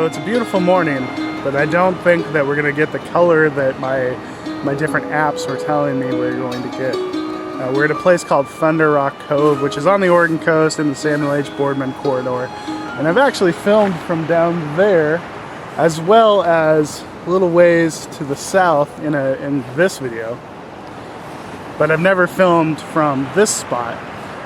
So it's a beautiful morning, but I don't think that we're gonna get the color that my different apps were telling me we're going to get. We're at a place called Thunder Rock Cove, which is on the Oregon coast in the Samuel H. Boardman corridor. And I've actually filmed from down there, as well as a little ways to the south in this video. But I've never filmed from this spot.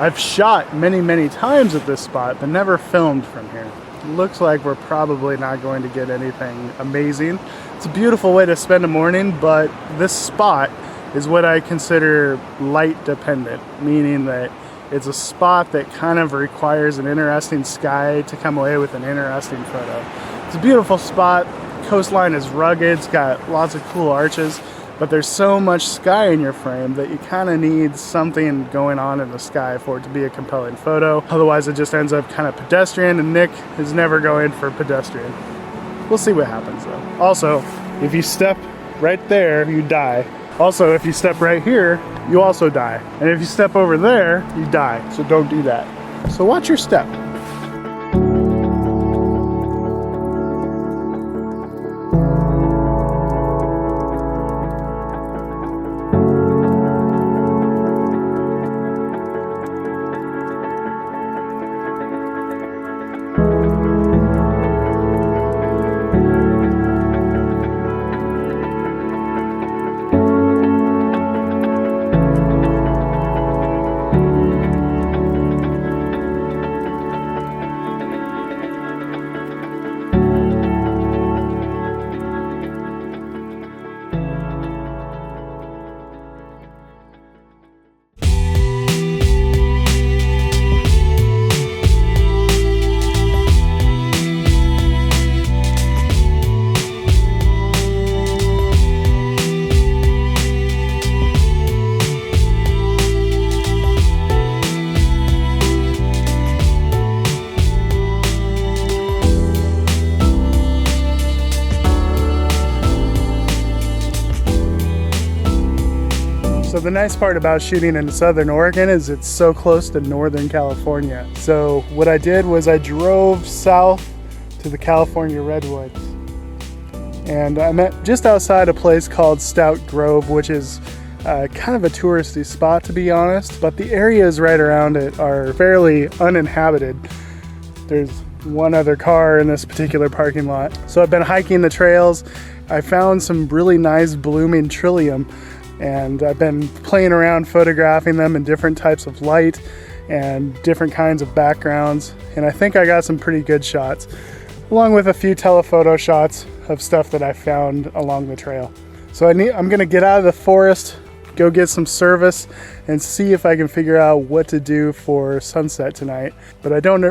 I've shot many times at this spot, but never filmed from here. It looks like we're probably not going to get anything amazing. It's a beautiful way to spend a morning, but this spot is what I consider light dependent, meaning that it's a spot that kind of requires an interesting sky to come away with an interesting photo. It's a beautiful spot. Coastline is rugged, it's got lots of cool arches, but there's so much sky in your frame that you kind of need something going on in the sky for it to be a compelling photo. Otherwise it just ends up kind of pedestrian, and Nick is never going for pedestrian. We'll see what happens though. Also, if you step right there, you die. Also, if you step right here, you also die. And if you step over there, you die. So don't do that. So watch your step. So the nice part about shooting in Southern Oregon is it's so close to Northern California. So what I did was I drove south to the California Redwoods. And I'm at just outside a place called Stout Grove, which is kind of a touristy spot, to be honest. But the areas right around it are fairly uninhabited. There's one other car in this particular parking lot. So I've been hiking the trails. I found some really nice blooming trillium, and I've been playing around photographing them in different types of light and different kinds of backgrounds. And I think I got some pretty good shots, along with a few telephoto shots of stuff that I found along the trail. So I'm gonna get out of the forest, go get some service, and see if I can figure out what to do for sunset tonight. But I don't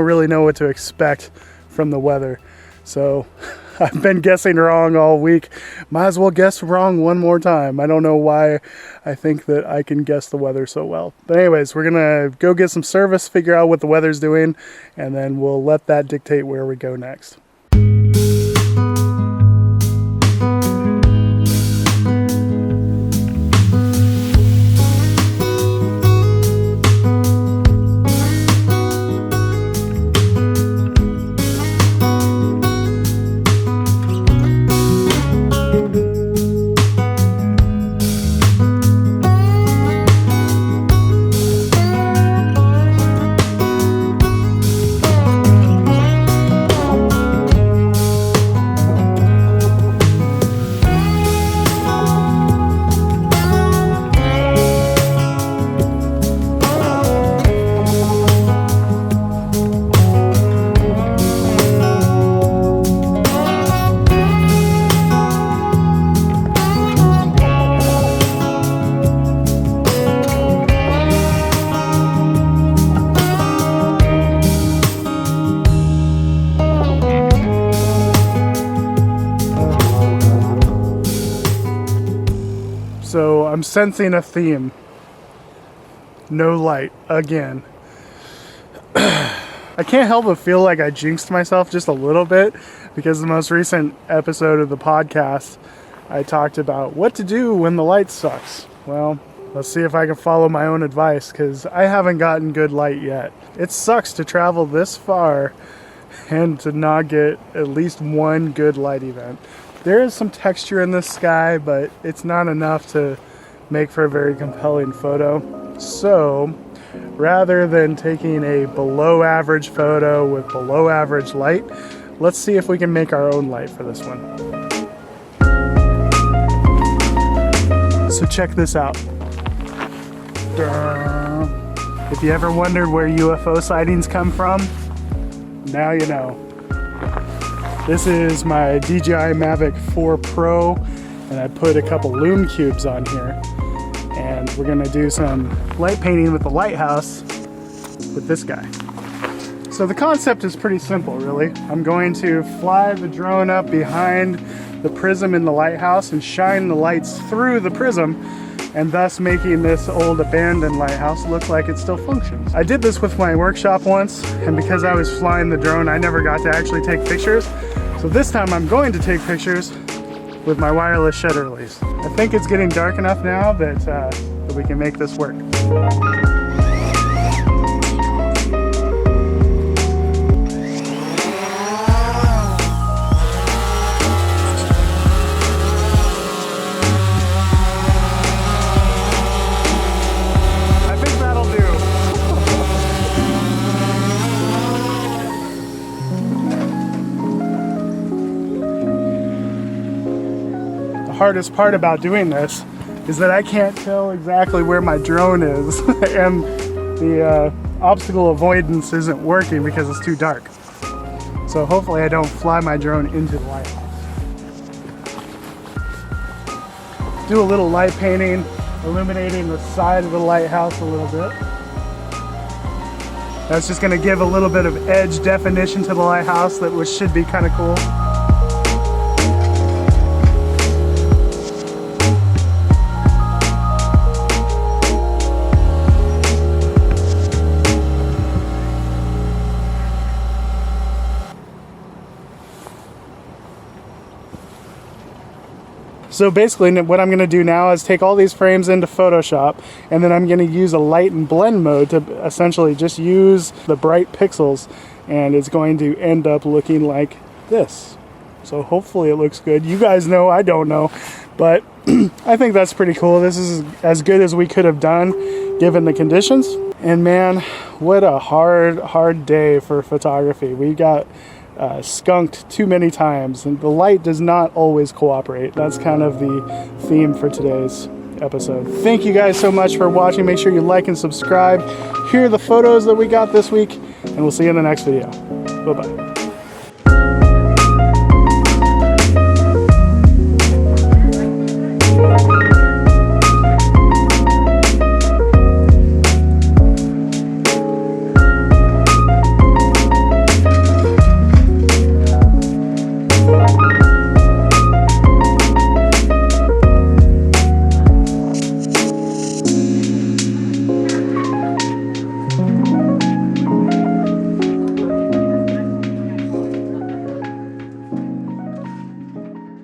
really know what to expect from the weather. So I've been guessing wrong all week. Might as well guess wrong one more time. I don't know why I think that I can guess the weather so well. But anyways, we're gonna go get some service, figure out what the weather's doing, and then we'll let that dictate where we go next. So I'm sensing a theme. No light again. I can't help but feel like I jinxed myself just a little bit, because the most recent episode of the podcast I talked about what to do when the light sucks. Well, let's see if I can follow my own advice, because I haven't gotten good light yet. It sucks to travel this far and to not get at least one good light event. There is some texture in the sky, but it's not enough to make for a very compelling photo. So rather than taking a below average photo with below average light, let's see if we can make our own light for this one. So check this out. If you ever wondered where UFO sightings come from, now you know. This is my DJI Mavic 4 Pro, and I put a couple lume cubes on here. And we're gonna do some light painting with the lighthouse with this guy. So the concept is pretty simple, really. I'm going to fly the drone up behind the prism in the lighthouse and shine the lights through the prism, and thus making this old abandoned lighthouse look like it still functions. I did this with my workshop once, and because I was flying the drone, I never got to actually take pictures. So this time I'm going to take pictures with my wireless shutter release. I think it's getting dark enough now that we can make this work. The hardest part about doing this is that I can't tell exactly where my drone is and the obstacle avoidance isn't working because it's too dark. So hopefully I don't fly my drone into the lighthouse. Do a little light painting, illuminating the side of the lighthouse a little bit. That's just going to give a little bit of edge definition to the lighthouse, which should be kind of cool. So basically what I'm going to do now is take all these frames into Photoshop, and then I'm going to use a light and blend mode to essentially just use the bright pixels, and it's going to end up looking like this. So hopefully it looks good. You guys know, I don't know, but I think that's pretty cool. This is as good as we could have done given the conditions. And man, what a hard day for photography. We got skunked too many times, and the light does not always cooperate. That's kind of the theme for today's episode. Thank you guys so much for watching. Make sure you like and subscribe. Here are the photos that we got this week, and we'll see you in the next video. Bye-bye.